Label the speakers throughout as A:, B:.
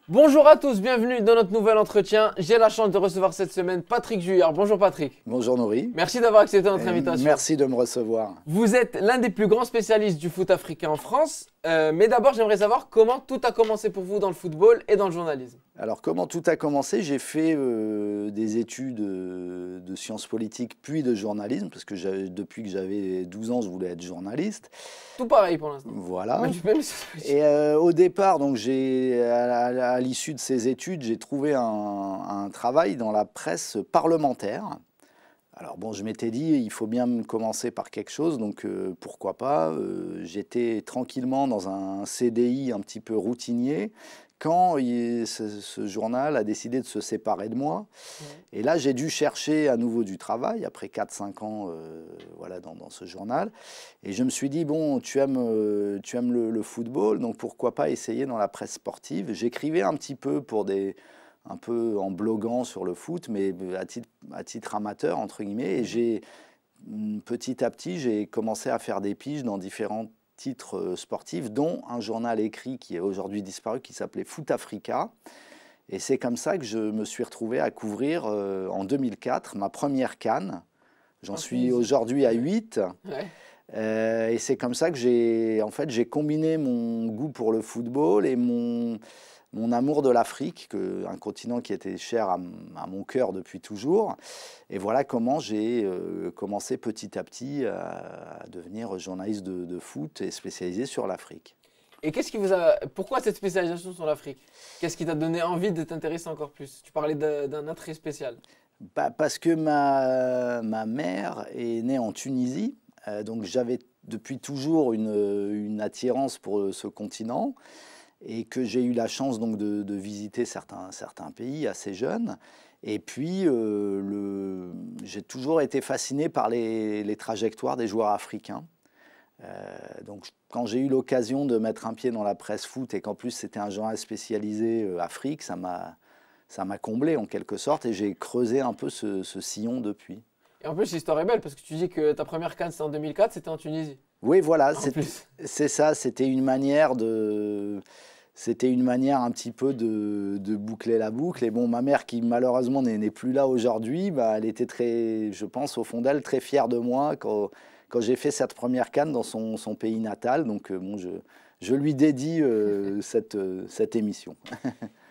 A: Bonjour à tous, bienvenue dans notre nouvel entretien. J'ai la chance de recevoir cette semaine Patrick Juillard. Bonjour Patrick.
B: Bonjour Nouri.
A: Merci d'avoir accepté notre invitation.
B: Merci de me recevoir.
A: Vous êtes l'un des plus grands spécialistes du foot africain en France. Mais d'abord, j'aimerais savoir comment tout a commencé pour vous dans le football et dans le journalisme.
B: Alors comment tout a commencé? J'ai fait des études de sciences politiques puis de journalisme parce que depuis que j'avais 12 ans, je voulais être journaliste.
A: Tout pareil pour l'instant.
B: Voilà.
A: Même
B: Et au départ, donc à l'issue de ces études, j'ai trouvé un travail dans la presse parlementaire. Alors bon, je m'étais dit, il faut bien commencer par quelque chose, donc pourquoi pas. J'étais tranquillement dans un CDI un petit peu routinier quand ce journal a décidé de se séparer de moi. Et là, j'ai dû chercher à nouveau du travail, après 4-5 ans voilà, dans ce journal. Et je me suis dit, bon, tu aimes le football, donc pourquoi pas essayer dans la presse sportive. J'écrivais un petit peu un peu en bloguant sur le foot, mais à titre amateur, entre guillemets. Et petit à petit, j'ai commencé à faire des piges dans différents titres sportifs, dont un journal écrit qui est aujourd'hui disparu, qui s'appelait Foot Africa. Et c'est comme ça que je me suis retrouvé à couvrir en 2004 ma première CAN. J'en suis aujourd'hui à 8. Ouais. Et c'est comme ça que j'ai combiné mon goût pour le football et mon amour de l'Afrique, un continent qui était cher à mon cœur depuis toujours. Et voilà comment j'ai commencé petit à petit à devenir journaliste de foot et spécialisé sur l'Afrique.
A: Et pourquoi cette spécialisation sur l'Afrique? Qu'est-ce qui t'a donné envie de t'intéresser encore plus? Tu parlais d'un attrait spécial.
B: Parce que ma mère est née en Tunisie, donc j'avais depuis toujours une attirance pour ce continent. Et que j'ai eu la chance donc de visiter certains pays assez jeunes. Et puis, j'ai toujours été fasciné par les trajectoires des joueurs africains. Donc, quand j'ai eu l'occasion de mettre un pied dans la presse foot et qu'en plus c'était un journal spécialisé Afrique, ça m'a comblé en quelque sorte et j'ai creusé un peu ce sillon depuis.
A: Et en plus, l'histoire est belle parce que tu dis que ta première CAN c'était en 2004, c'était en Tunisie.
B: Oui, voilà, c'est ça, c'était une manière un petit peu de boucler la boucle. Et bon, ma mère, qui malheureusement n'est plus là aujourd'hui, bah, elle était je pense, au fond d'elle, très fière de moi quand j'ai fait cette première CAN dans son pays natal. Donc, bon, je lui dédie cette émission.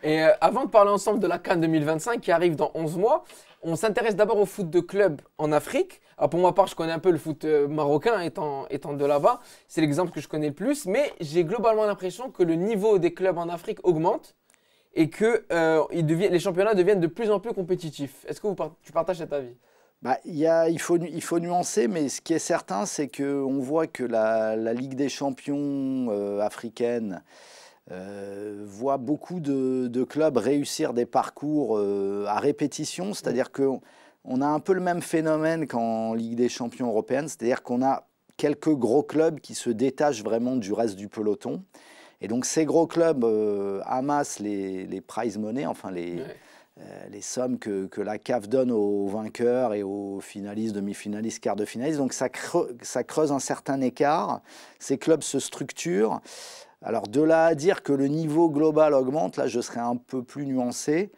A: Et avant de parler ensemble de la CAN 2025 qui arrive dans 11 mois, on s'intéresse d'abord au foot de club en Afrique. Alors pour ma part, je connais un peu le foot marocain étant de là-bas. C'est l'exemple que je connais le plus. Mais j'ai globalement l'impression que le niveau des clubs en Afrique augmente et que les championnats deviennent de plus en plus compétitifs. Est-ce que tu partages cet avis?
B: Bah, il faut nuancer, mais ce qui est certain, c'est qu'on voit que la Ligue des champions africaine voit beaucoup de clubs réussir des parcours à répétition, c'est-à-dire qu'on a un peu le même phénomène qu'en Ligue des champions européenne, c'est-à-dire qu'on a quelques gros clubs qui se détachent vraiment du reste du peloton. Et donc ces gros clubs amassent les prize money, enfin les sommes que la CAF donne aux vainqueurs et aux finalistes, demi-finalistes, quarts de finalistes. Donc ça creuse un certain écart. Ces clubs se structurent. Alors de là à dire que le niveau global augmente, là je serais un peu plus nuancé.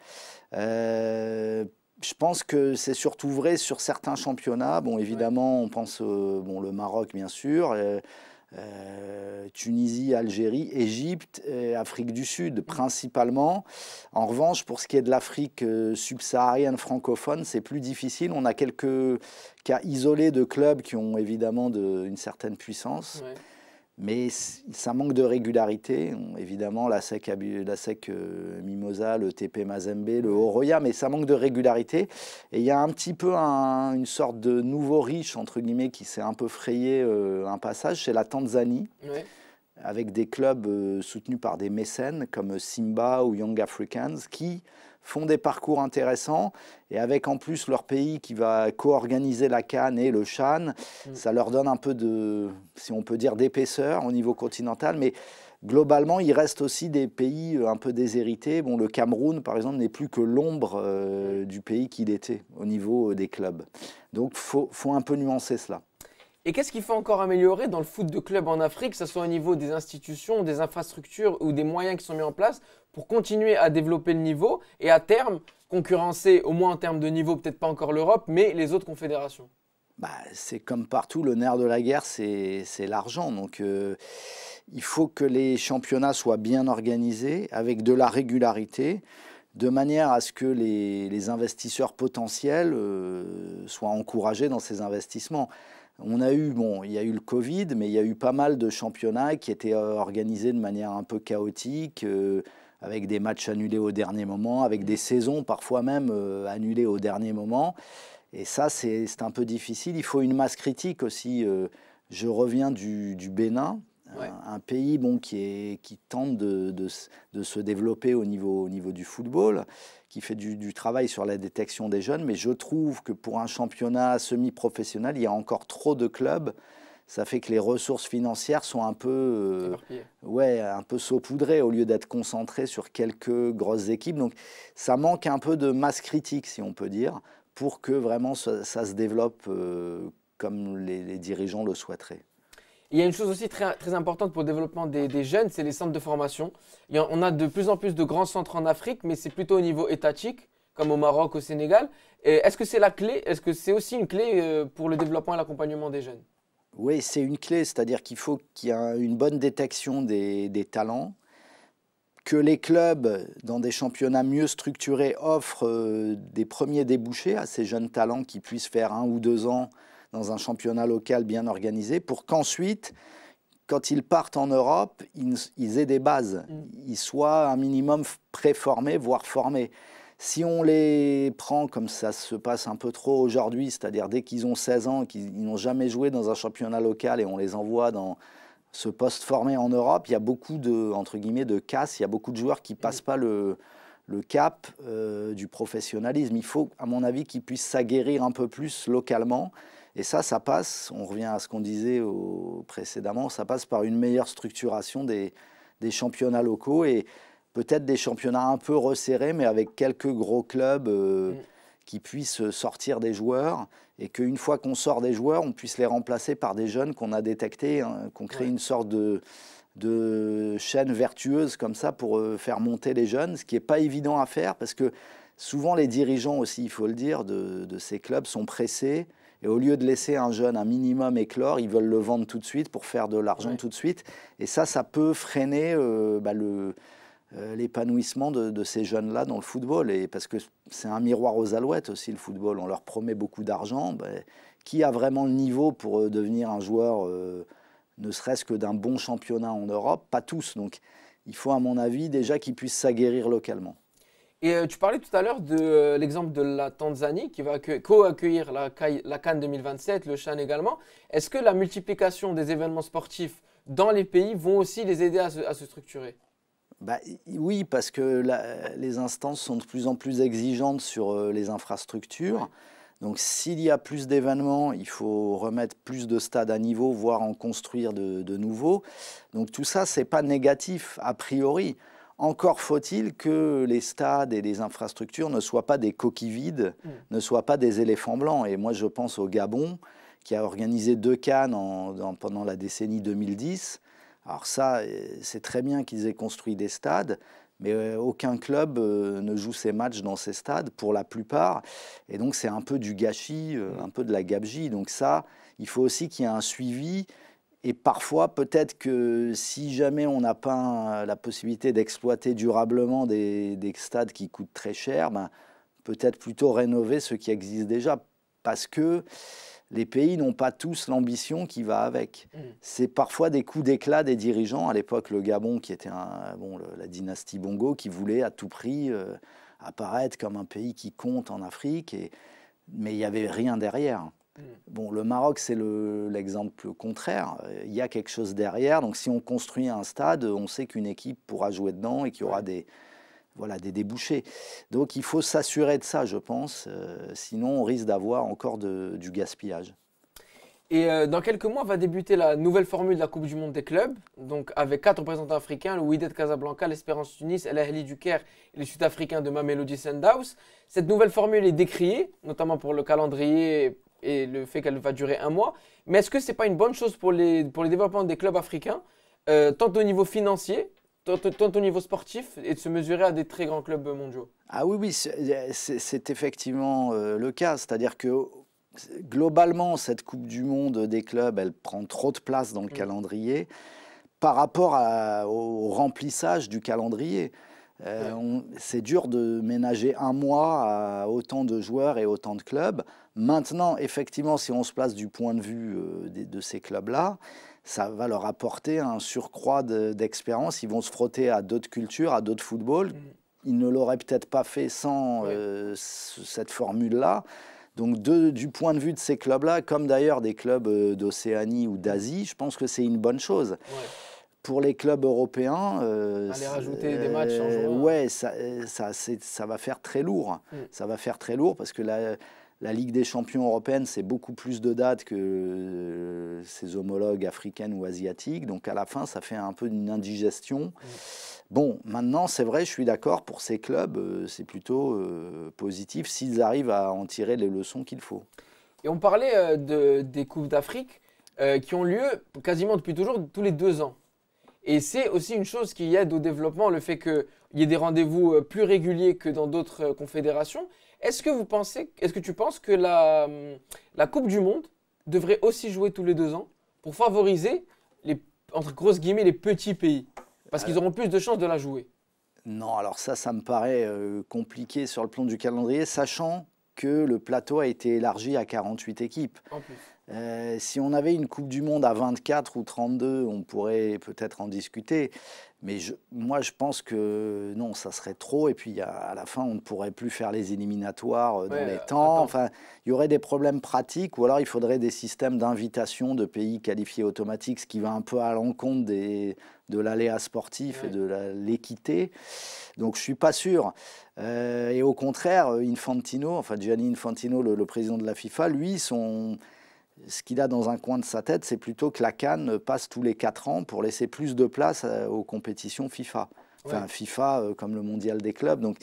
B: Je pense que c'est surtout vrai sur certains championnats. Bon, évidemment, on pense le Maroc, bien sûr, Tunisie, Algérie, Égypte, Afrique du Sud, principalement. En revanche, pour ce qui est de l'Afrique subsaharienne francophone, c'est plus difficile. On a quelques cas isolés de clubs qui ont évidemment une certaine puissance. Ouais. Mais ça manque de régularité. Évidemment, la SEC Mimosa, le TP Mazembe, le Horoya, mais ça manque de régularité. Et il y a un petit peu une sorte de nouveau riche, entre guillemets, qui s'est un peu frayé un passage, c'est la Tanzanie, avec des clubs soutenus par des mécènes comme Simba ou Young Africans, qui font des parcours intéressants, et avec en plus leur pays qui va co-organiser la CAN et le CHAN, ça leur donne un peu si on peut dire, d'épaisseur au niveau continental, mais globalement, il reste aussi des pays un peu déshérités. Bon, le Cameroun, par exemple, n'est plus que l'ombre du pays qu'il était au niveau des clubs. Donc, faut un peu nuancer cela.
A: Et qu'est-ce qu'il faut encore améliorer dans le foot de club en Afrique, que ce soit au niveau des institutions, des infrastructures ou des moyens qui sont mis en place pour continuer à développer le niveau et à terme concurrencer, au moins en termes de niveau, peut-être pas encore l'Europe, mais les autres confédérations?
B: Bah, c'est comme partout, le nerf de la guerre, c'est l'argent. Donc, il faut que les championnats soient bien organisés, avec de la régularité, de manière à ce que les investisseurs potentiels soient encouragés dans ces investissements. On a eu, bon, il y a eu le Covid, mais il y a eu pas mal de championnats qui étaient organisés de manière un peu chaotique, avec des matchs annulés au dernier moment, avec des saisons parfois même annulées au dernier moment. Et ça, c'est un peu difficile. Il faut une masse critique aussi. Je reviens du Bénin,
A: Ouais.
B: un pays bon, qui tente de se développer au niveau du football, qui fait du travail sur la détection des jeunes. Mais je trouve que pour un championnat semi-professionnel, il y a encore trop de clubs. Ça fait que les ressources financières sont un peu, ouais, un peu saupoudrées au lieu d'être concentrées sur quelques grosses équipes. Donc ça manque un peu de masse critique, si on peut dire, pour que vraiment ça se développe comme les dirigeants le souhaiteraient.
A: Il y a une chose aussi très, très importante pour le développement des jeunes, c'est les centres de formation. On a de plus en plus de grands centres en Afrique, mais c'est plutôt au niveau étatique, comme au Maroc, au Sénégal. Est-ce que c'est la clé? Est-ce que c'est aussi une clé pour le développement et l'accompagnement des jeunes?
B: Oui, c'est une clé, c'est-à-dire qu'il faut qu'il y ait une bonne détection des talents, que les clubs, dans des championnats mieux structurés, offrent des premiers débouchés à ces jeunes talents qui puissent faire 1 ou 2 ans dans un championnat local bien organisé, pour qu'ensuite, quand ils partent en Europe, ils aient des bases, ils soient un minimum préformés, voire formés. Si on les prend comme ça se passe un peu trop aujourd'hui, c'est-à-dire dès qu'ils ont 16 ans, qu'ils n'ont jamais joué dans un championnat local et on les envoie dans ce poste formé en Europe, il y a beaucoup de, entre guillemets, de casse, il y a beaucoup de joueurs qui ne passent pas le cap du professionnalisme. Il faut, à mon avis, qu'ils puissent s'aguerrir un peu plus localement. Et ça passe, on revient à ce qu'on disait précédemment, ça passe par une meilleure structuration des championnats locaux et peut-être des championnats un peu resserrés, mais avec quelques gros clubs qui puissent sortir des joueurs et qu'une fois qu'on sort des joueurs, on puisse les remplacer par des jeunes qu'on a détectés, hein, qu'on crée une sorte de chaîne vertueuse comme ça pour faire monter les jeunes, ce qui n'est pas évident à faire parce que souvent les dirigeants aussi, il faut le dire, de ces clubs sont pressés. Et au lieu de laisser un jeune un minimum éclore, ils veulent le vendre tout de suite pour faire de l'argent tout de suite. Et ça peut freiner l'épanouissement de ces jeunes-là dans le football. Et parce que c'est un miroir aux alouettes aussi, le football. On leur promet beaucoup d'argent. Qui a vraiment le niveau pour devenir un joueur, ne serait-ce que d'un bon championnat en Europe? Pas tous. Donc il faut, à mon avis, déjà qu'ils puissent s'aguerrir localement.
A: Et tu parlais tout à l'heure de l'exemple de la Tanzanie qui va co-accueillir la CAN 2027, le CHAN également. Est-ce que la multiplication des événements sportifs dans les pays vont aussi les aider à se structurer?
B: Oui, parce que les instances sont de plus en plus exigeantes sur les infrastructures. Ouais. Donc s'il y a plus d'événements, il faut remettre plus de stades à niveau, voire en construire de nouveaux. Donc tout ça, ce n'est pas négatif a priori. Encore faut-il que les stades et les infrastructures ne soient pas des coquilles vides, ne soient pas des éléphants blancs. Et moi, je pense au Gabon, qui a organisé 2 CAN pendant la décennie 2010. Alors ça, c'est très bien qu'ils aient construit des stades, mais aucun club ne joue ses matchs dans ces stades, pour la plupart. Et donc, c'est un peu du gâchis, un peu de la gabegie. Donc ça, il faut aussi qu'il y ait un suivi. Et parfois, peut-être que si jamais on n'a pas la possibilité d'exploiter durablement des stades qui coûtent très cher, peut-être plutôt rénover ceux qui existent déjà. Parce que les pays n'ont pas tous l'ambition qui va avec. C'est parfois des coups d'éclat des dirigeants. À l'époque, le Gabon, qui était la dynastie Bongo, qui voulait à tout prix apparaître comme un pays qui compte en Afrique. Mais il n'y avait rien derrière. Bon, le Maroc, c'est l'exemple contraire. Il y a quelque chose derrière. Donc, si on construit un stade, on sait qu'une équipe pourra jouer dedans et qu'il y aura des débouchés. Donc, il faut s'assurer de ça, je pense. Sinon, on risque d'avoir encore du gaspillage.
A: Et dans quelques mois va débuter la nouvelle formule de la Coupe du Monde des clubs, donc avec 4 représentants africains, le Wydad Casablanca, l'Espérance Tunis, El Ahly du Caire et les Sud-Africains de Mamelodi Sundowns. Cette nouvelle formule est décriée, notamment pour le calendrier et le fait qu'elle va durer un mois. Mais est-ce que ce n'est pas une bonne chose pour le développement des clubs africains, tant au niveau financier, tant au niveau sportif, et de se mesurer à des très grands clubs mondiaux?
B: Ah oui, oui, c'est effectivement le cas. C'est-à-dire que globalement, cette Coupe du Monde des clubs, elle prend trop de place dans le calendrier par rapport au remplissage du calendrier. C'est dur de ménager un mois à autant de joueurs et autant de clubs. Maintenant, effectivement, si on se place du point de vue de ces clubs-là, ça va leur apporter un surcroît d'expérience. Ils vont se frotter à d'autres cultures, à d'autres footballs. Ils ne l'auraient peut-être pas fait sans cette formule-là. Donc du point de vue de ces clubs-là, comme d'ailleurs des clubs d'Océanie ou d'Asie, je pense que c'est une bonne chose. Ouais. Pour les clubs européens,
A: aller rajouter des matchs en jouant.
B: Ouais, ça va faire très lourd. Ça va faire très lourd parce que la Ligue des champions européenne, c'est beaucoup plus de dates que ses homologues africaines ou asiatiques. Donc à la fin, ça fait un peu une indigestion. Bon, maintenant, c'est vrai, je suis d'accord, pour ces clubs, c'est plutôt positif s'ils arrivent à en tirer les leçons qu'il faut.
A: Et on parlait des Coupes d'Afrique qui ont lieu quasiment depuis toujours, tous les 2 ans. Et c'est aussi une chose qui aide au développement, le fait qu'il y ait des rendez-vous plus réguliers que dans d'autres confédérations. Est-ce que tu penses que la Coupe du Monde devrait aussi jouer tous les 2 ans pour favoriser, entre grosses guillemets, les petits pays? Parce qu'ils auront plus de chances de la jouer.
B: Non, alors ça me paraît compliqué sur le plan du calendrier, sachant que le plateau a été élargi à 48 équipes. En plus. Si on avait une Coupe du Monde à 24 ou 32, on pourrait peut-être en discuter. Mais moi, je pense que non, ça serait trop. Et puis, à la fin, on ne pourrait plus faire les éliminatoires dans les temps. Enfin, il y aurait des problèmes pratiques. Ou alors, il faudrait des systèmes d'invitation de pays qualifiés automatiques, ce qui va un peu à l'encontre de l'aléa sportif et de l'équité. Donc, je ne suis pas sûr. Et au contraire, Gianni Infantino, le président de la FIFA, lui, ce qu'il a dans un coin de sa tête, c'est plutôt que la CAN passe tous les 4 ans pour laisser plus de place aux compétitions FIFA. Enfin, FIFA comme le mondial des clubs. Donc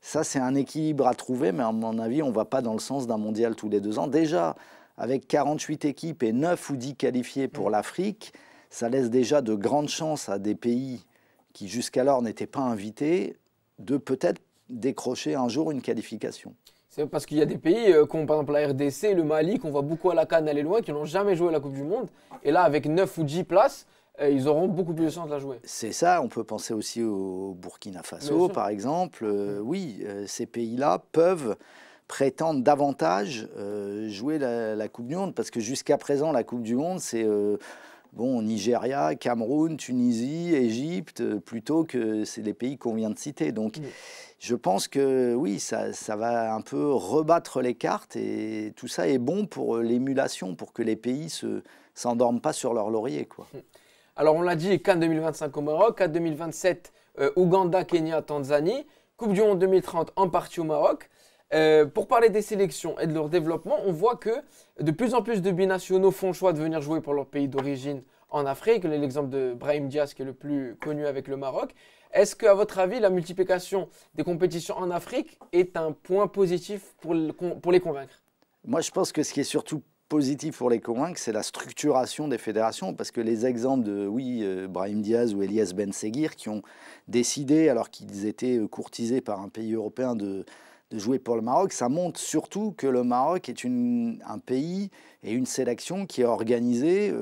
B: ça, c'est un équilibre à trouver, mais à mon avis, on ne va pas dans le sens d'un mondial tous les 2 ans. Déjà, avec 48 équipes et 9 ou 10 qualifiés pour l'Afrique, ça laisse déjà de grandes chances à des pays qui jusqu'alors n'étaient pas invités de peut-être décrocher un jour une qualification.
A: C'est parce qu'il y a des pays comme par exemple la RDC, le Mali, qu'on voit beaucoup à la CAN aller loin, qui n'ont jamais joué à la Coupe du Monde. Et là, avec 9 ou 10 places, ils auront beaucoup plus de chances de la jouer.
B: C'est ça, on peut penser aussi au Burkina Faso, par exemple. Oui, ces pays-là peuvent prétendre davantage jouer la Coupe du Monde, parce que jusqu'à présent, la Coupe du Monde, c'est Nigeria, Cameroun, Tunisie, Égypte, plutôt que c'est les pays qu'on vient de citer. Donc, je pense que oui, ça va un peu rebattre les cartes et tout ça est bon pour l'émulation, pour que les pays ne s'endorment pas sur leur laurier, quoi.
A: Alors, on l'a dit, CAN 2025 au Maroc, CAN 2027, Ouganda, Kenya, Tanzanie, Coupe du Monde 2030 en partie au Maroc. Pour parler des sélections et de leur développement, on voit que de plus en plus de binationaux font le choix de venir jouer pour leur pays d'origine en Afrique. L'exemple de Brahim Diaz qui est le plus connu avec le Maroc. Est-ce qu'à votre avis, la multiplication des compétitions en Afrique est un point positif pour les convaincre?
B: Moi, je pense que ce qui est surtout positif pour les convaincre, c'est la structuration des fédérations, parce que les exemples de Brahim Diaz ou Elias Ben Seguir qui ont décidé, alors qu'ils étaient courtisés par un pays européen, de jouer pour le Maroc, ça montre surtout que le Maroc est un pays et une sélection qui est organisée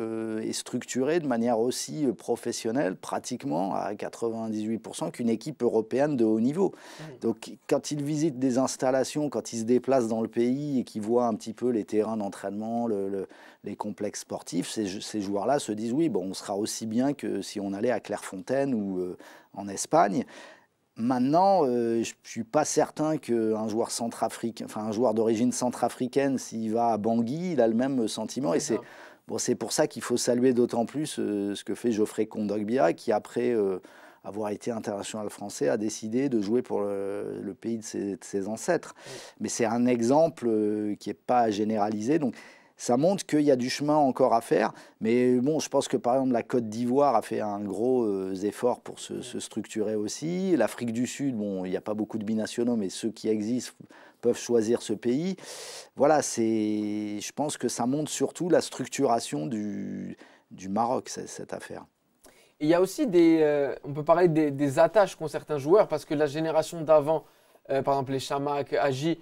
B: et structurée de manière aussi professionnelle, pratiquement à 98%, qu'une équipe européenne de haut niveau. Donc quand ils visitent des installations, quand ils se déplacent dans le pays et qu'ils voient un petit peu les terrains d'entraînement, les complexes sportifs, ces joueurs-là se disent oui, on sera aussi bien que si on allait à Clairefontaine ou en Espagne. Maintenant, je ne suis pas certain qu'un joueur un joueur d'origine centrafricaine, s'il va à Bangui, il a le même sentiment. Et c'est pour ça qu'il faut saluer d'autant plus ce que fait Geoffrey Kondogbia, qui après avoir été international français, a décidé de jouer pour le pays de ses ancêtres. Mais c'est un exemple qui n'est pas généralisé. Donc ça montre qu'il y a du chemin encore à faire. Mais bon, je pense que par exemple la Côte d'Ivoire a fait un gros effort pour se structurer aussi. L'Afrique du Sud, bon, il n'y a pas beaucoup de binationaux, mais ceux qui existent peuvent choisir ce pays. Voilà, je pense que ça montre surtout la structuration du Maroc, cette affaire.
A: Et il y a aussi on peut parler des attaches qu'ont certains joueurs, parce que la génération d'avant, par exemple les Chamakh, Hadji,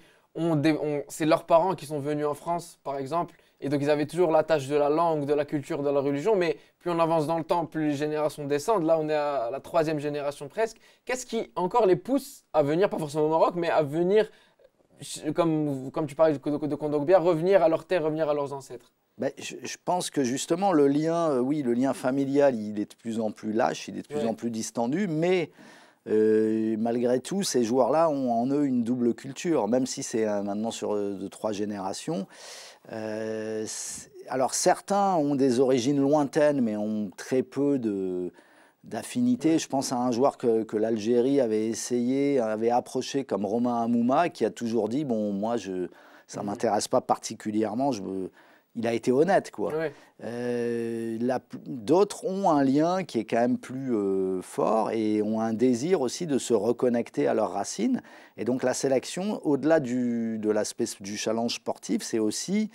A: c'est leurs parents qui sont venus en France, par exemple, et donc ils avaient toujours l'attache de la langue, de la culture, de la religion, mais plus on avance dans le temps, plus les générations descendent. Là, on est à la 3e génération presque. Qu'est-ce qui encore les pousse à venir, pas forcément au Maroc, mais à venir, comme tu parlais de Kondogbia, revenir à leur terre, revenir à leurs ancêtres?
B: Ben, je pense que justement le lien, oui, le lien familial, il est de plus en plus lâche, il est de plus en plus distendu, mais malgré tout, ces joueurs-là ont en eux une double culture, même si c'est maintenant sur 3 générations. Alors certains ont des origines lointaines, mais ont très peu d'affinité. Je pense à un joueur que l'Algérie avait approché comme Romain Hamouma, qui a toujours dit, bon, moi, ça ne m'intéresse pas particulièrement, il a été honnête, quoi. D'autres ont un lien qui est quand même plus fort et ont un désir aussi de se reconnecter à leurs racines. Et donc la sélection, au-delà de l'aspect du challenge sportif, c'est aussi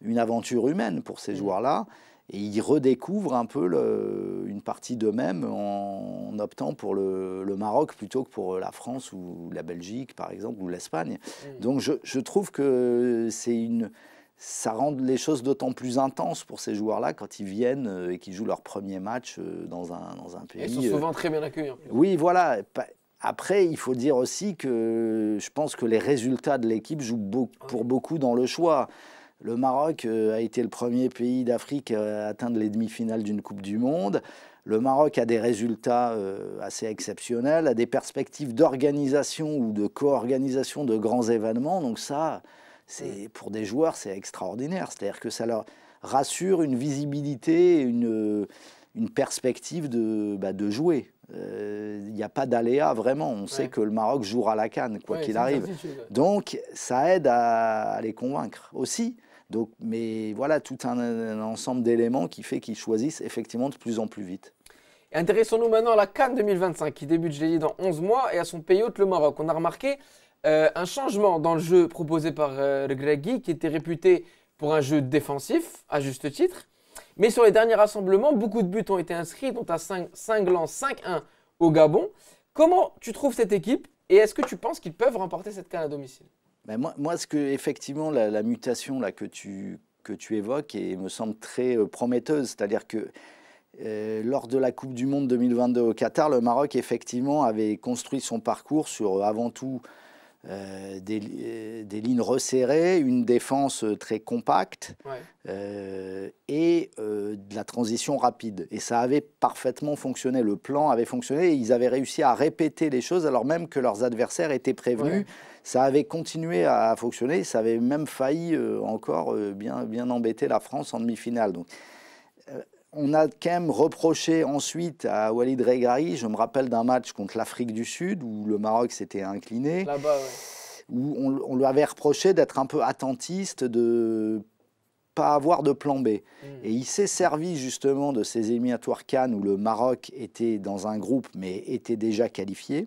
B: une aventure humaine pour ces joueurs-là. Et ils redécouvrent un peu une partie d'eux-mêmes en optant pour le Maroc plutôt que pour la France ou la Belgique, par exemple, ou l'Espagne. Donc je trouve que ça rend les choses d'autant plus intenses pour ces joueurs-là quand ils viennent et qu'ils jouent leur premier match dans un pays.
A: Ils sont souvent très bien accueillis.
B: Oui, voilà. Après, il faut dire aussi que je pense que les résultats de l'équipe jouent pour beaucoup dans le choix. Le Maroc a été le premier pays d'Afrique à atteindre les demi-finales d'une Coupe du Monde. Le Maroc a des résultats assez exceptionnels, a des perspectives d'organisation ou de co-organisation de grands événements. Donc ça, pour des joueurs, c'est extraordinaire. C'est-à-dire que ça leur rassure une visibilité, une perspective de jouer. Il n'y a pas d'aléa vraiment. On sait que le Maroc jouera la CAN, quoi qu'il arrive. Donc, ça aide à les convaincre aussi. Donc, mais voilà, tout un ensemble d'éléments qui fait qu'ils choisissent effectivement de plus en plus vite.
A: Et intéressons-nous maintenant à la CAN 2025 qui débute, je l'ai dit, dans 11 mois et à son pays hôte, le Maroc. On a remarqué un changement dans le jeu proposé par Regragui, qui était réputé pour un jeu défensif, à juste titre. Mais sur les derniers rassemblements, beaucoup de buts ont été inscrits, dont un cinglant 5-1 au Gabon. Comment tu trouves cette équipe et est-ce que tu penses qu'ils peuvent remporter cette CAN à domicile?
B: Ben moi, effectivement, la mutation là, que tu évoques me semble très prometteuse. C'est-à-dire que lors de la Coupe du Monde 2022 au Qatar, le Maroc, effectivement, avait construit son parcours sur, avant tout, des lignes resserrées, une défense très compacte et de la transition rapide. Et ça avait parfaitement fonctionné, le plan avait fonctionné et ils avaient réussi à répéter les choses alors même que leurs adversaires étaient prévenus. Ça avait continué à fonctionner, ça avait même failli encore bien embêter la France en demi-finale. Donc, on a quand même reproché ensuite à Walid Regragui, je me rappelle d'un match contre l'Afrique du Sud où le Maroc s'était incliné,
A: là-bas,
B: où on lui avait reproché d'être un peu attentiste, de pas avoir de plan B. Et il s'est servi justement de ces éliminatoires CAN où le Maroc était dans un groupe mais était déjà qualifié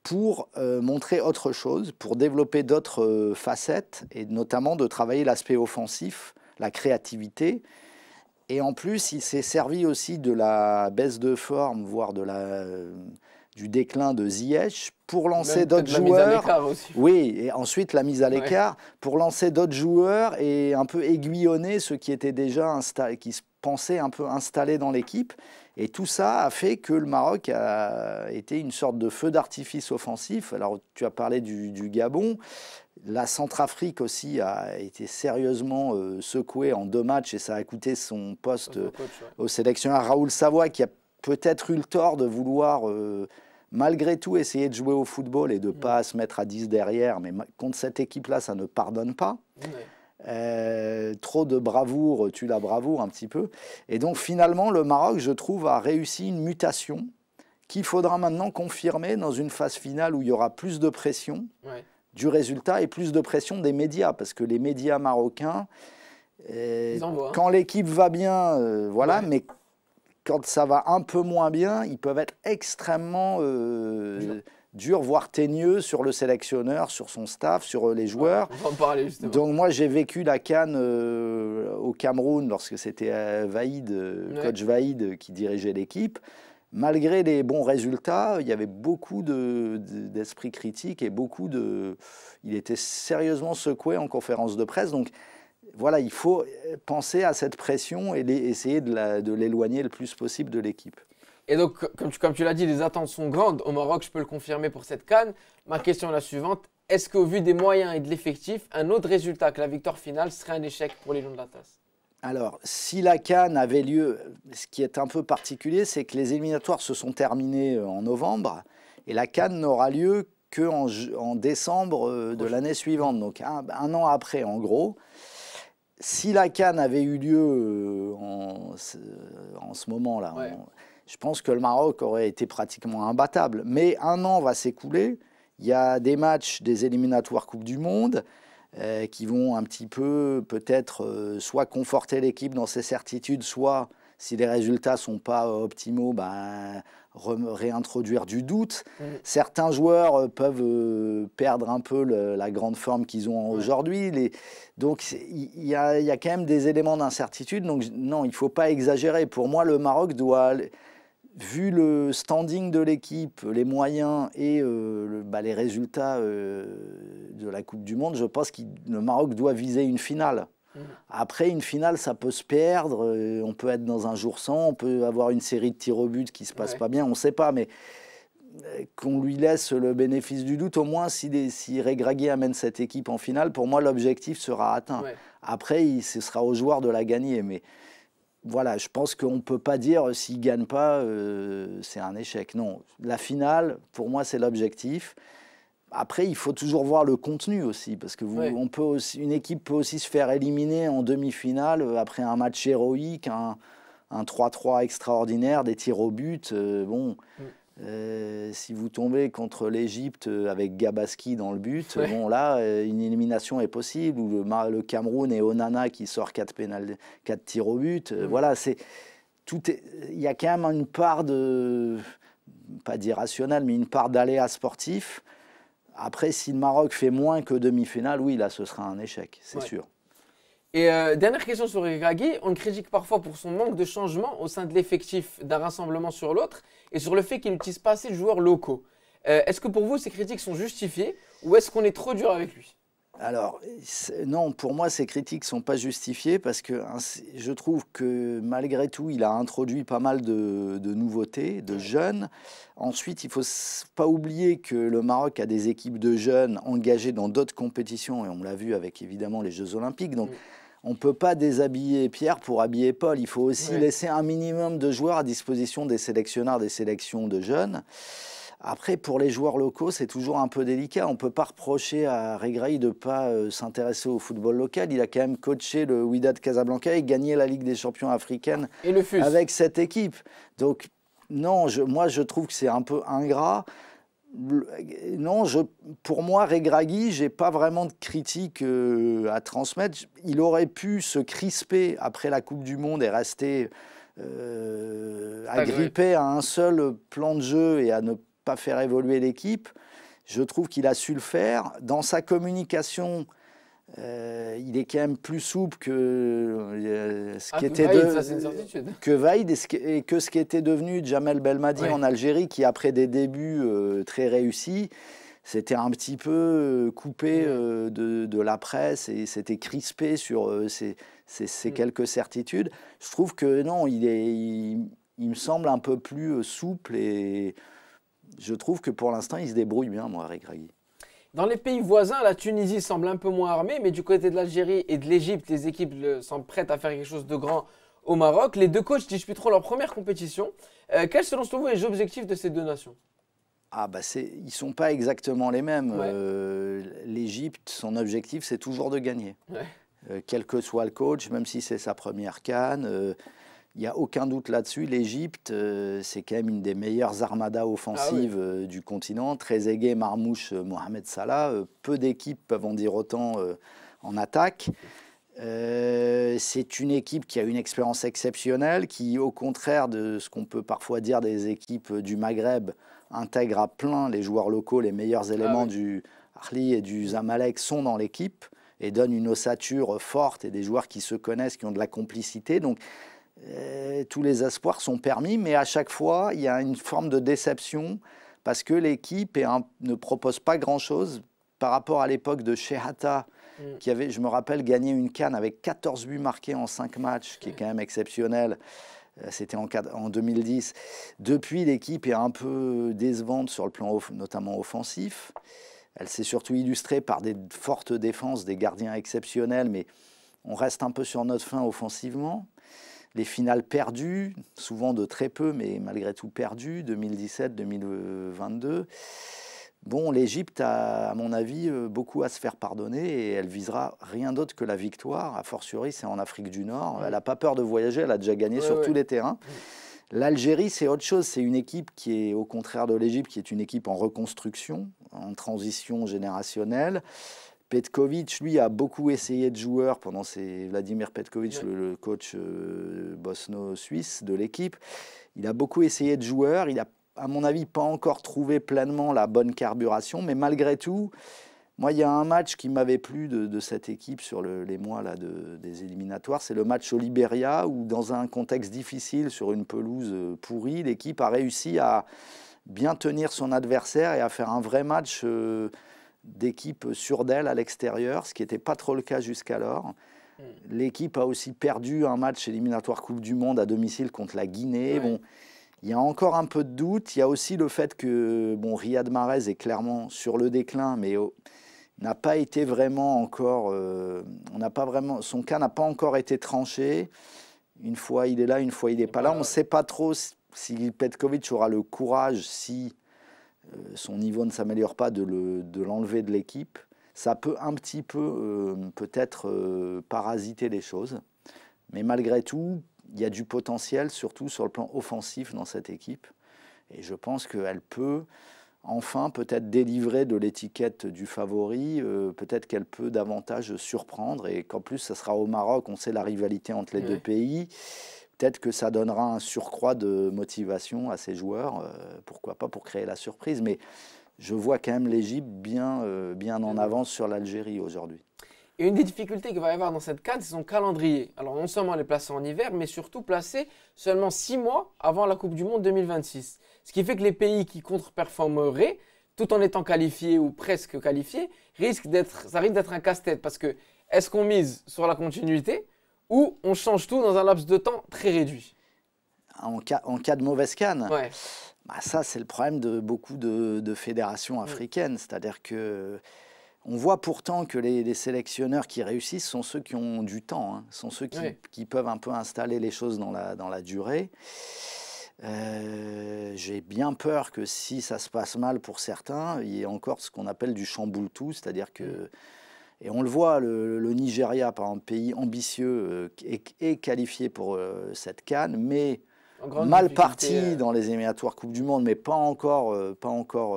B: pour montrer autre chose, pour développer d'autres facettes et notamment de travailler l'aspect offensif, la créativité. Et en plus, il s'est servi aussi de la baisse de forme, voire du déclin de Ziyech pour lancer d'autres joueurs. La mise à l'écart aussi. Oui, et ensuite la mise à l'écart pour lancer d'autres joueurs et un peu aiguillonner ceux qui étaient déjà qui se pensaient un peu installés dans l'équipe. Et tout ça a fait que le Maroc a été une sorte de feu d'artifice offensif. Alors, tu as parlé du Gabon. La Centrafrique aussi a été sérieusement secouée en 2 matchs et ça a coûté son poste au sélectionneur Raoul Savoie qui a peut-être eu le tort de vouloir malgré tout essayer de jouer au football et de ne pas se mettre à 10 derrière. Mais contre cette équipe-là, ça ne pardonne pas. Trop de bravoure tue la bravoure un petit peu. Et donc finalement, le Maroc, je trouve, a réussi une mutation qu'il faudra maintenant confirmer dans une phase finale où il y aura plus de pression du résultat et plus de pression des médias, parce que les médias marocains
A: Ils envoient, hein.
B: Quand l'équipe va bien, voilà,
A: Ouais.
B: mais quand ça va un peu moins bien, ils peuvent être extrêmement durs, voire teigneux sur le sélectionneur, sur son staff, sur les joueurs.
A: On va en parler justement.
B: Donc moi, j'ai vécu la CAN au Cameroun lorsque c'était Vaïd, coach Vaïd, qui dirigeait l'équipe. Malgré les bons résultats, il y avait beaucoup d'esprit critique et il était sérieusement secoué en conférence de presse. Donc voilà, il faut penser à cette pression et essayer de l'éloigner le plus possible de l'équipe.
A: Et donc, comme tu l'as dit, les attentes sont grandes. Au Maroc, je peux le confirmer pour cette CAN. Ma question est la suivante. Est-ce qu'au vu des moyens et de l'effectif, un autre résultat que la victoire finale serait un échec pour les Lions de l'Atlas?
B: Alors, si la CAN avait lieu, ce qui est un peu particulier, c'est que les éliminatoires se sont terminés en novembre et la CAN n'aura lieu qu'en décembre de l'année suivante, donc un an après en gros. Si la CAN avait eu lieu en ce moment-là,
A: Ouais.
B: je pense que le Maroc aurait été pratiquement imbattable. Mais un an va s'écouler, il y a des matchs des éliminatoires Coupe du Monde, qui vont un petit peu peut-être soit conforter l'équipe dans ses certitudes, soit si les résultats ne sont pas optimaux, réintroduire du doute. Certains joueurs peuvent perdre un peu la grande forme qu'ils ont aujourd'hui. Donc il y a quand même des éléments d'incertitude. Donc non, il ne faut pas exagérer. Pour moi, le Maroc doit, vu le standing de l'équipe, les moyens et les résultats de la Coupe du Monde, je pense que le Maroc doit viser une finale. Après, une finale, ça peut se perdre. On peut être dans un jour sans, on peut avoir une série de tirs au but qui ne se passe pas bien, on ne sait pas. Mais qu'on lui laisse le bénéfice du doute, au moins si Regragui amène cette équipe en finale, pour moi, l'objectif sera atteint. Ouais. Après, ce sera aux joueurs de la gagner. Mais voilà, je pense qu'on ne peut pas dire s'il ne gagne pas, c'est un échec. Non, la finale, pour moi, c'est l'objectif. Après, il faut toujours voir le contenu aussi, parce que une équipe peut aussi se faire éliminer en demi-finale après un match héroïque, un 3-3 extraordinaire, des tirs au but. Si vous tombez contre l'Égypte avec Gabaski dans le but, là, une élimination est possible. Ou le Cameroun et Onana qui sort 4 tirs au but. Voilà, il y a quand même une part pas d'irrationnel, mais une part d'aléa sportif. Après, si le Maroc fait moins que demi-finale, oui, là, ce sera un échec, c'est sûr.
A: Et dernière question sur Regragui, on le critique parfois pour son manque de changement au sein de l'effectif d'un rassemblement sur l'autre et sur le fait qu'il n'utilise pas assez de joueurs locaux. Est-ce que pour vous, ces critiques sont justifiées ou est-ce qu'on est trop dur avec lui?
B: Alors, non, pour moi, ces critiques ne sont pas justifiées parce que je trouve que malgré tout, il a introduit pas mal de nouveautés, de jeunes. Ensuite, il ne faut pas oublier que le Maroc a des équipes de jeunes engagées dans d'autres compétitions et on l'a vu avec évidemment les Jeux Olympiques. Donc, on ne peut pas déshabiller Pierre pour habiller Paul. Il faut aussi laisser un minimum de joueurs à disposition des sélectionneurs des sélections de jeunes. Après, pour les joueurs locaux, c'est toujours un peu délicat. On ne peut pas reprocher à Regragui de ne pas s'intéresser au football local. Il a quand même coaché le Wydad Casablanca et gagné la Ligue des champions africaine avec cette équipe. Donc, non, moi, je trouve que c'est un peu ingrat. Non, pour moi, Regragui, je n'ai pas vraiment de critique à transmettre. Il aurait pu se crisper après la Coupe du Monde et rester agrippé à un seul plan de jeu et à ne pas faire évoluer l'équipe. Je trouve qu'il a su le faire. Dans sa communication, il est quand même plus souple que ce qui était Vaïd et que ce qui était devenu Jamel Belmadi en Algérie, qui après des débuts très réussis, s'était un petit peu coupé de la presse et s'était crispé sur ces quelques certitudes. Je trouve que non, il me semble un peu plus souple et je trouve que pour l'instant, il se débrouille bien, moi, Regragui.
A: Dans les pays voisins, la Tunisie semble un peu moins armée, mais du côté de l'Algérie et de l'Égypte, les équipes semblent prêtes à faire quelque chose de grand au Maroc. Les deux coachs disputeront leur première compétition. Quels selon vous les objectifs de ces deux nations?
B: Ils ne sont pas exactement les mêmes. L'Égypte, son objectif, c'est toujours de gagner. Quel que soit le coach, même si c'est sa première CAN. Il n'y a aucun doute là-dessus. L'Égypte, c'est quand même une des meilleures armadas offensives du continent. Trezeguet, Marmouche, Mohamed Salah. Peu d'équipes peuvent en dire autant en attaque. C'est une équipe qui a une expérience exceptionnelle, qui, au contraire de ce qu'on peut parfois dire des équipes du Maghreb, intègre à plein les joueurs locaux, les meilleurs éléments du Ahly et du Zamalek sont dans l'équipe et donnent une ossature forte et des joueurs qui se connaissent, qui ont de la complicité. Donc, tous les espoirs sont permis, mais à chaque fois, il y a une forme de déception parce que l'équipe ne propose pas grand-chose par rapport à l'époque de Shehata, qui avait, je me rappelle, gagné une CAN avec 14 buts marqués en 5 matchs, qui est quand même exceptionnel. C'était en 2010. Depuis, l'équipe est un peu décevante sur le plan notamment offensif. Elle s'est surtout illustrée par des fortes défenses, des gardiens exceptionnels, mais on reste un peu sur notre fin offensivement. Les finales perdues, souvent de très peu, mais malgré tout perdues, 2017, 2022. Bon, l'Égypte a, à mon avis, beaucoup à se faire pardonner et elle visera rien d'autre que la victoire. A fortiori, c'est en Afrique du Nord. Elle n'a pas peur de voyager, elle a déjà gagné sur tous les terrains. L'Algérie, c'est autre chose. C'est une équipe qui est, au contraire de l'Égypte, qui est une équipe en reconstruction, en transition générationnelle. Petkovic, lui, a beaucoup essayé de joueurs pendant Vladimir Petkovic, le coach bosno-suisse de l'équipe. Il a beaucoup essayé de joueurs. Il a, à mon avis, pas encore trouvé pleinement la bonne carburation. Mais malgré tout, moi, il y a un match qui m'avait plu de cette équipe sur les mois là, des éliminatoires. C'est le match au Libéria où, dans un contexte difficile, sur une pelouse pourrie, l'équipe a réussi à bien tenir son adversaire et à faire un vrai match d'équipe sur d'elle à l'extérieur, ce qui n'était pas trop le cas jusqu'alors. L'équipe a aussi perdu un match éliminatoire Coupe du Monde à domicile contre la Guinée. Bon, il y a encore un peu de doute. Il y a aussi le fait que Riyad Mahrez est clairement sur le déclin, mais n'a pas été vraiment encore... son cas n'a pas encore été tranché. Une fois il est là, une fois il n'est pas là. On ne sait pas trop si Petkovic aura le courage, si son niveau ne s'améliore pas, de l'enlever de l'équipe. Ça peut un petit peu peut-être parasiter les choses. Mais malgré tout, il y a du potentiel, surtout sur le plan offensif dans cette équipe. Et je pense qu'elle peut enfin peut-être délivrer de l'étiquette du favori. Peut-être qu'elle peut davantage surprendre. Et qu'en plus, ça sera au Maroc. On sait la rivalité entre les deux pays. Peut-être que ça donnera un surcroît de motivation à ces joueurs. Pourquoi pas pour créer la surprise. Mais je vois quand même l'Égypte bien en avance sur l'Algérie aujourd'hui.
A: Et une des difficultés qu'il va y avoir dans cette CAN, c'est son calendrier. Alors non seulement elle est placée en hiver, mais surtout placée seulement 6 mois avant la Coupe du Monde 2026. Ce qui fait que les pays qui contre-performeraient, tout en étant qualifiés ou presque qualifiés, ça risque d'être un casse-tête. Parce que est-ce qu'on mise sur la continuité ou on change tout dans un laps de temps très réduit?
B: En cas de mauvaise CAN, ça c'est le problème de beaucoup de fédérations africaines. C'est-à-dire que on voit pourtant que les sélectionneurs qui réussissent sont ceux qui ont du temps, hein, sont ceux qui peuvent un peu installer les choses dans la durée. J'ai bien peur que si ça se passe mal pour certains, il y ait encore ce qu'on appelle du chamboule-tout, c'est-à-dire que, et on le voit, le Nigeria, par exemple, pays ambitieux, est qualifié pour cette CAN, mais mal parti dans les éliminatoires Coupe du Monde, mais pas encore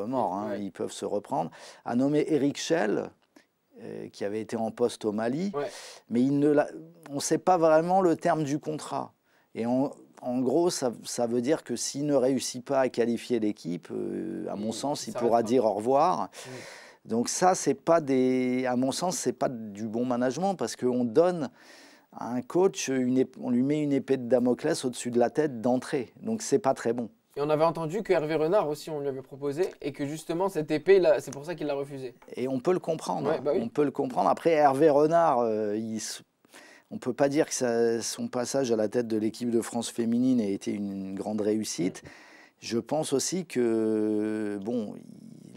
B: mort. Hein, ils peuvent se reprendre. A nommé Eric Schell, qui avait été en poste au Mali, mais on ne sait pas vraiment le terme du contrat. Et en gros, ça veut dire que s'il ne réussit pas à qualifier l'équipe, à mon sens, il pourra dire au revoir. Donc ça, à mon sens, c'est pas du bon management, parce qu'on donne à un coach, on lui met une épée de Damoclès au-dessus de la tête d'entrée. Donc c'est pas très bon.
A: Et on avait entendu que Hervé Renard aussi, on lui avait proposé, et que justement cette épée, c'est pour ça qu'il l'a refusée.
B: Et on peut le comprendre. On peut le comprendre. Après, Hervé Renard, on ne peut pas dire que son passage à la tête de l'équipe de France féminine a été une grande réussite. Je pense aussi que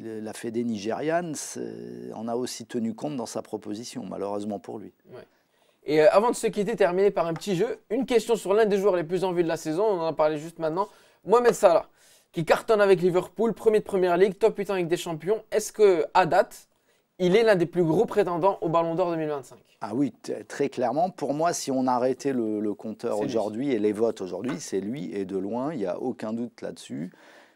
B: la fédé nigériane en a aussi tenu compte dans sa proposition, malheureusement pour lui.
A: Et avant de se quitter, terminer par un petit jeu, une question sur l'un des joueurs les plus en vue de la saison, on en a parlé juste maintenant, Mohamed Salah, qui cartonne avec Liverpool, premier de Première Ligue, top 8 avec des champions. Est-ce qu'à date, il est l'un des plus gros prétendants au Ballon d'Or 2025?
B: Ah oui, très clairement. Pour moi, si on arrêtait le compteur aujourd'hui et les votes aujourd'hui, c'est lui, et de loin, il n'y a aucun doute là-dessus.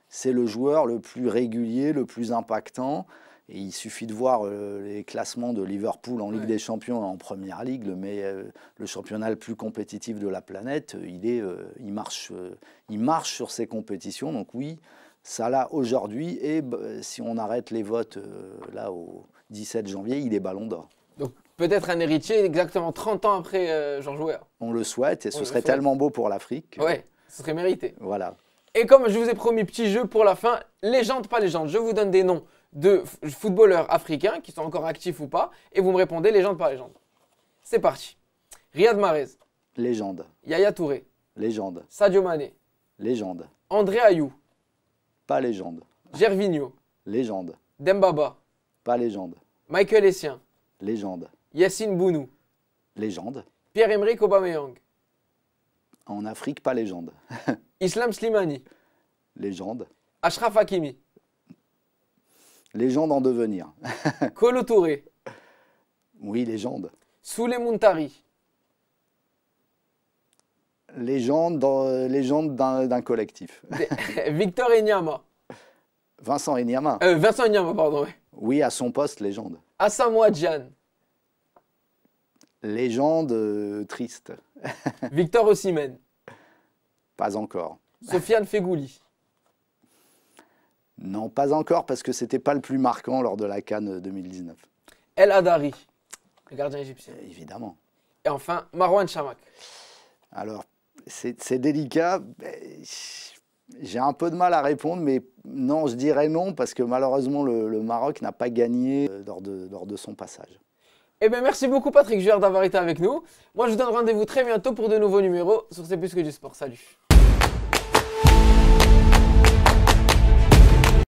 B: C'est le joueur le plus régulier, le plus impactant. Et il suffit de voir les classements de Liverpool en Ligue
A: Ouais.
B: des Champions et en Première Ligue, le championnat le plus compétitif de la planète. Il marche sur ces compétitions. Donc oui, ça là aujourd'hui. Et si on arrête les votes là au 17 janvier, il est Ballon d'Or.
A: Donc peut-être un héritier exactement 30 ans après Georges Weah.
B: On le souhaite et
A: On
B: ce
A: le
B: serait
A: souhaite.
B: tellement beau pour l'Afrique.
A: Ouais, ce serait mérité.
B: Voilà.
A: Et comme je vous ai promis, petit jeu pour la fin, légende, pas légende. Je vous donne des noms de footballeurs africains qui sont encore actifs ou pas, et vous me répondez légende, pas légende. C'est parti. Riyad Mahrez,
B: Légende.
A: Yaya Touré,
B: Légende.
A: Sadio Mané,
B: Légende.
A: André Ayou,
B: Pas légende.
A: Gervinho,
B: Légende.
A: Dembaba,
B: Pas légende.
A: Michael Essien,
B: Légende.
A: Yassine Bounou,
B: Légende.
A: Pierre-Emerick Aubameyang,
B: En Afrique, pas légende.
A: Islam Slimani,
B: Légende.
A: Achraf Hakimi,
B: Légende en devenir.
A: Kolo Touré,
B: Oui, légende.
A: Souley Muntari,
B: Légende d'un collectif.
A: Victor Enyama,
B: Vincent Enyama.
A: Vincent Enyama, pardon, ouais.
B: Oui, à son poste, légende.
A: Asamoah Gyan,
B: Légende triste.
A: Victor Osimhen,
B: Pas encore.
A: Sofiane Fegouli,
B: Non, pas encore parce que c'était pas le plus marquant lors de la CAN 2019.
A: El Hadari, le gardien égyptien.
B: Évidemment.
A: Et enfin, Marwan Chamakh.
B: Alors, c'est délicat. J'ai un peu de mal à répondre, mais non, je dirais non parce que malheureusement, le Maroc n'a pas gagné lors de son passage.
A: Eh bien, merci beaucoup Patrick Juère d'avoir été avec nous. Moi, je vous donne rendez-vous très bientôt pour de nouveaux numéros sur C'est plus que du sport. Salut.